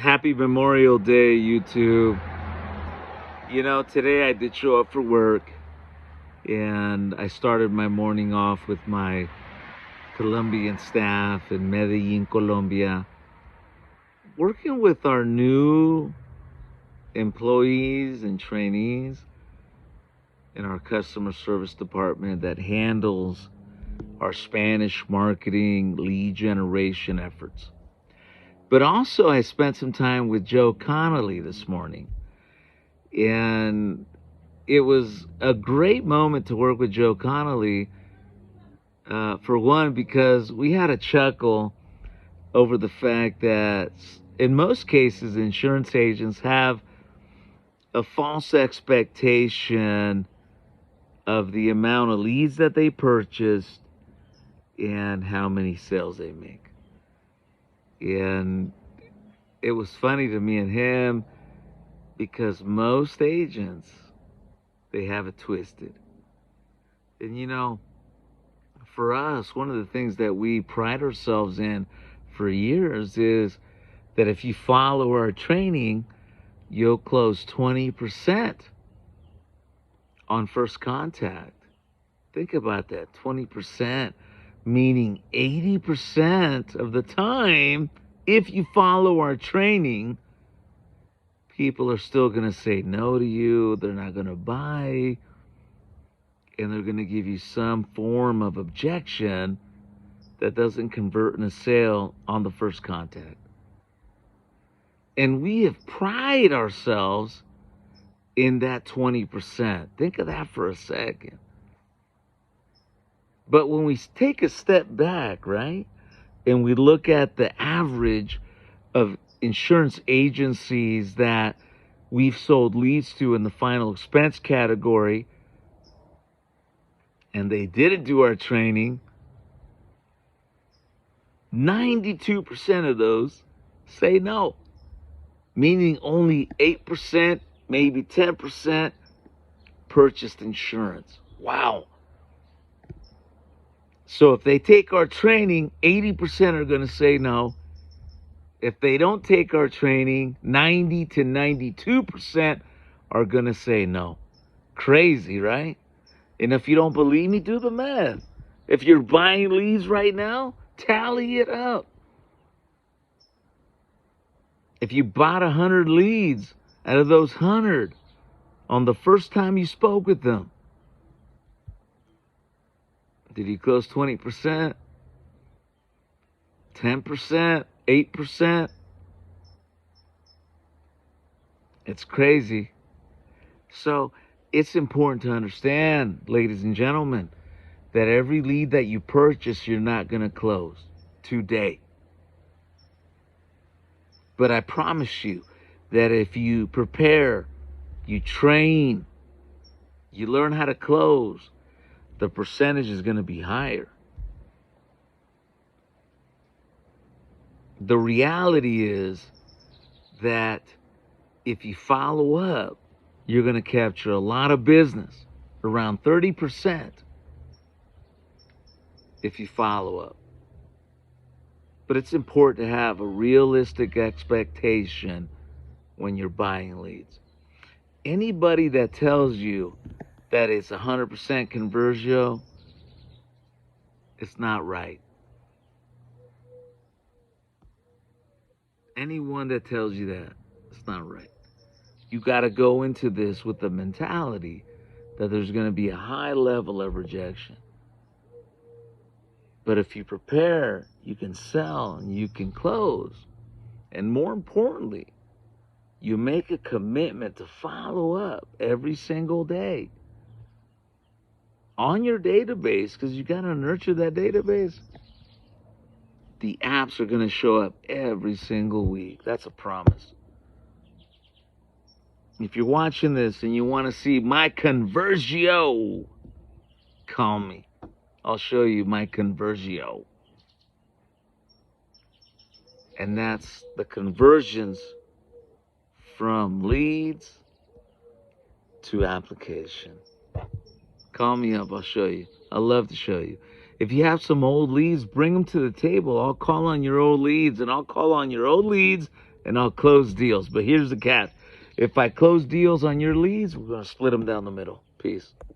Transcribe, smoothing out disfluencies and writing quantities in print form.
Happy Memorial Day, YouTube. You know, today I did show up for work and I started my morning off with my Colombian staff in Medellin, Colombia, working with our new employees and trainees in our customer service department that handles our Spanish marketing lead generation efforts. But also, I spent some time with Joe Connolly this morning, and it was a great moment to work with Joe Connolly. For one, because we had a chuckle over the fact that in most cases, insurance agents have a false expectation of the amount of leads that they purchased and how many sales they make. And it was funny to me and him because most agents, they have it twisted. And you know, for us, one of the things that we pride ourselves in for years is that if you follow our training, you'll close 20% on first contact. Think about that, 20%, meaning 80% of the time, if you follow our training, people are still going to say no to you. They're not going to buy, and they're going to give you some form of objection that doesn't convert in a sale on the first contact. And we have prided ourselves in that 20%. Think of that for a second. But when we take a step back, right, and we look at the average of insurance agencies that we've sold leads to in the final expense category, and they didn't do our training, 92% of those say no, meaning only 8%, maybe 10% purchased insurance. Wow. So if they take our training, 80% are going to say no. If they don't take our training, 90 to 92% are going to say no. Crazy, right? And if you don't believe me, do the math. If you're buying leads right now, tally it up. If you bought 100 leads, out of those 100, on the first time you spoke with them, did you close 20%? 10%? 8%? It's crazy. So it's important to understand, ladies and gentlemen, that every lead that you purchase, you're not going to close today. But I promise you that if you prepare, you train, you learn how to close, the percentage is going to be higher. The reality is that if you follow up, you're going to capture a lot of business, around 30%, if you follow up. But it's important to have a realistic expectation when you're buying leads. Anybody that tells you that it's 100% conversion, it's not right. Anyone that tells you that, it's not right. You got to go into this with the mentality that there's going to be a high level of rejection. But if you prepare, you can sell and you can close. And more importantly, you make a commitment to follow up every single day on your database, because you got to nurture that database. The apps are going to show up every single week. That's a promise. If you're watching this and you want to see my conversio, call me. I'll show you my conversio. And that's the conversions from leads to application. Call me up, I'll show you. I love to show you. If you have some old leads, bring them to the table. I'll call on your old leads, and I'll call on your old leads and I'll close deals. But here's the catch. If I close deals on your leads, we're going to split them down the middle. Peace.